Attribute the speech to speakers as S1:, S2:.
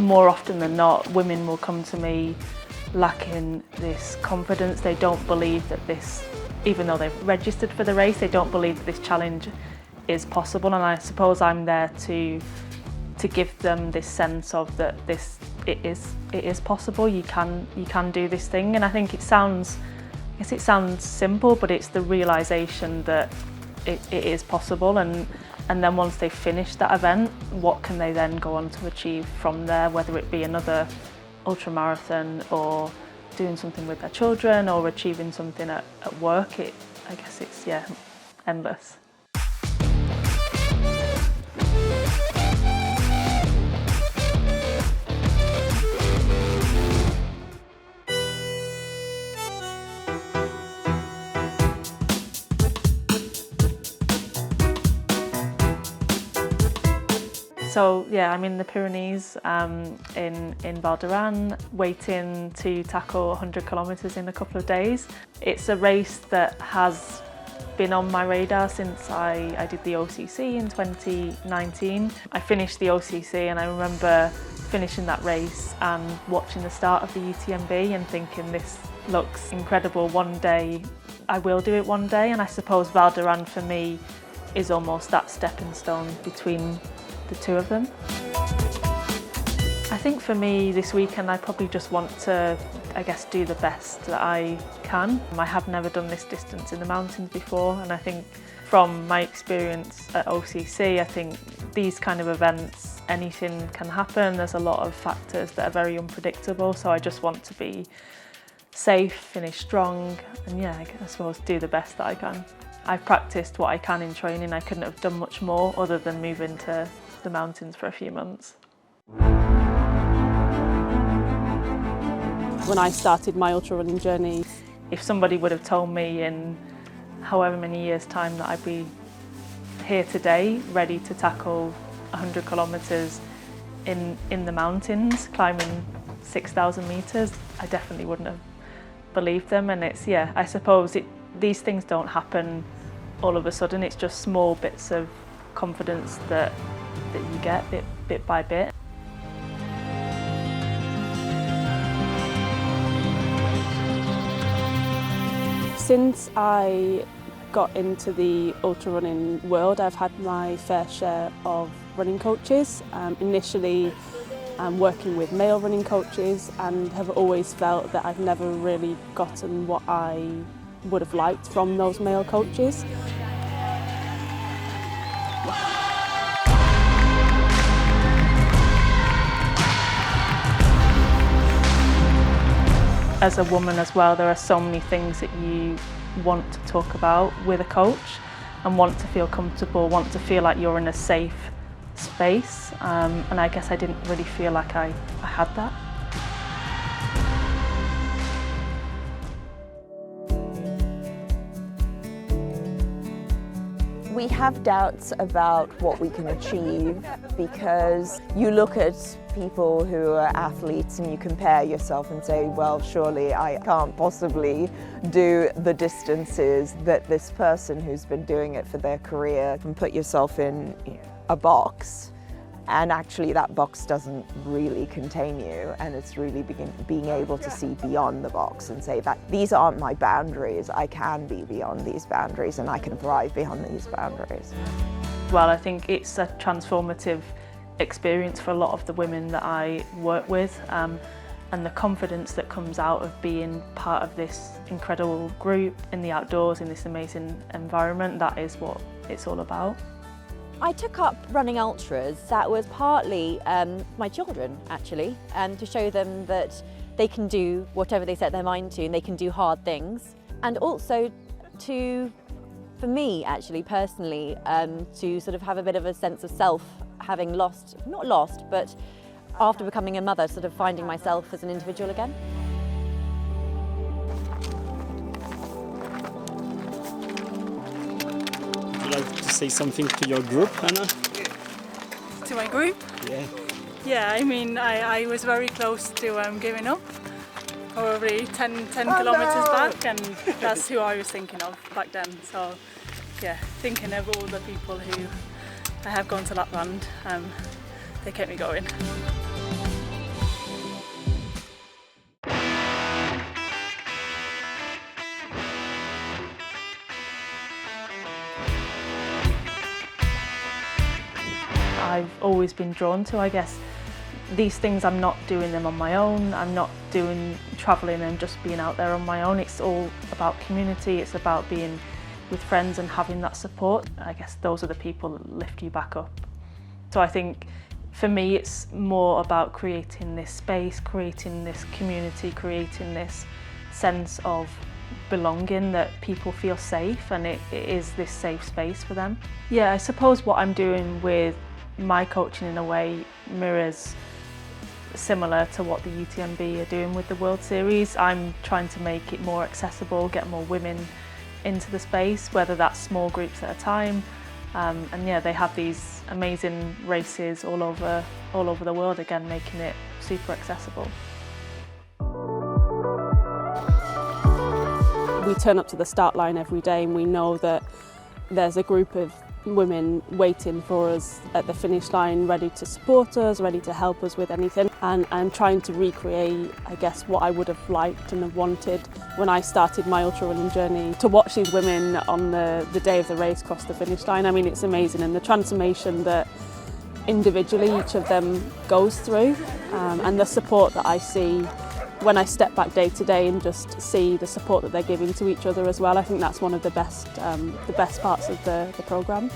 S1: more often than not, women will come to me lacking this confidence. They don't believe that this, even though they've registered for the race, they don't believe that this challenge is possible. And I suppose I'm there to give them this sense of that it is possible. You can do this thing. And I think it sounds simple, but it's the realization that it is possible. And then once they finish that event, what can they then go on to achieve from there, whether it be another ultramarathon or doing something with their children or achieving something at work. I guess it's endless. So yeah, I'm in the Pyrenees, in Val d'Aran, waiting to tackle 100 kilometres in a couple of days. It's a race that has been on my radar since I did the OCC in 2019. I finished the OCC and I remember finishing that race and watching the start of the UTMB and thinking, this looks incredible. One day, I will do it one day. And I suppose Val d'Aran for me is almost that stepping stone between the two of them. I think for me this weekend I probably just want to, I guess, do the best that I can. I have never done this distance in the mountains before, and I think from my experience at OCC, I think these kind of events, anything can happen. There's a lot of factors that are very unpredictable, so I just want to be safe, finish strong, and I suppose do the best that I can. I've practiced what I can in training. I couldn't have done much more other than move into the mountains for a few months.
S2: When I started my ultra running journey,
S1: if somebody would have told me in however many years' time that I'd be here today, ready to tackle 100 kilometres in the mountains, climbing 6,000 metres, I definitely wouldn't have believed them. And I suppose these things don't happen all of a sudden. It's just small bits of confidence that you get bit by bit.
S2: Since I got into the ultra running world, I've had my fair share of running coaches. Initially working with male running coaches, and have always felt that I've never really gotten what I would have liked from those male coaches.
S1: As a woman as well, there are so many things that you want to talk about with a coach and want to feel comfortable, want to feel like you're in a safe space. And I guess I didn't really feel like I had that.
S3: We have doubts about what we can achieve because you look at people who are athletes and you compare yourself and say, well, surely I can't possibly do the distances that this person who's been doing it for their career, and put yourself in a box, and actually that box doesn't really contain you, and it's really being able to see beyond the box and say that these aren't my boundaries, I can be beyond these boundaries and I can thrive beyond these boundaries.
S1: Well, I think it's a transformative experience for a lot of the women that I work with, and the confidence that comes out of being part of this incredible group in the outdoors, in this amazing environment, that is what it's all about.
S4: I took up running ultras. That was partly my children, actually, to show them that they can do whatever they set their mind to, and they can do hard things. And also for me, actually, personally, to sort of have a bit of a sense of self, having not lost, but after becoming a mother, sort of finding myself as an individual again.
S5: Would you like to say something to your group, Hannah?
S6: To my group?
S5: Yeah.
S6: Yeah, I mean, I was very close to giving up, probably 10 kilometers back, and that's who I was thinking of back then. So, yeah, thinking of all the people who have gone to Lapland, they kept me going.
S1: I've always been drawn to. I guess these things, I'm not doing them on my own. I'm not traveling and just being out there on my own. It's all about community. It's about being with friends and having that support. I guess those are the people that lift you back up. So I think for me, it's more about creating this space, creating this community, creating this sense of belonging, that people feel safe, and it is this safe space for them. Yeah, I suppose what I'm doing with my coaching in a way mirrors similar to what the UTMB are doing with the World Series. I'm trying to make it more accessible, get more women into the space, whether that's small groups at a time. And yeah, they have these amazing races all over the world, again, making it super accessible.
S2: We turn up to the start line every day and we know that there's a group of women waiting for us at the finish line, ready to support us, ready to help us with anything. And I'm trying to recreate, I guess, what I would have liked and have wanted when I started my ultra running journey. To watch these women on the day of the race cross the finish line, I mean, it's amazing. And the transformation that individually each of them goes through, and the support that I see when I step back day to day and just see the support that they're giving to each other as well. I think that's one of the best parts of the programme.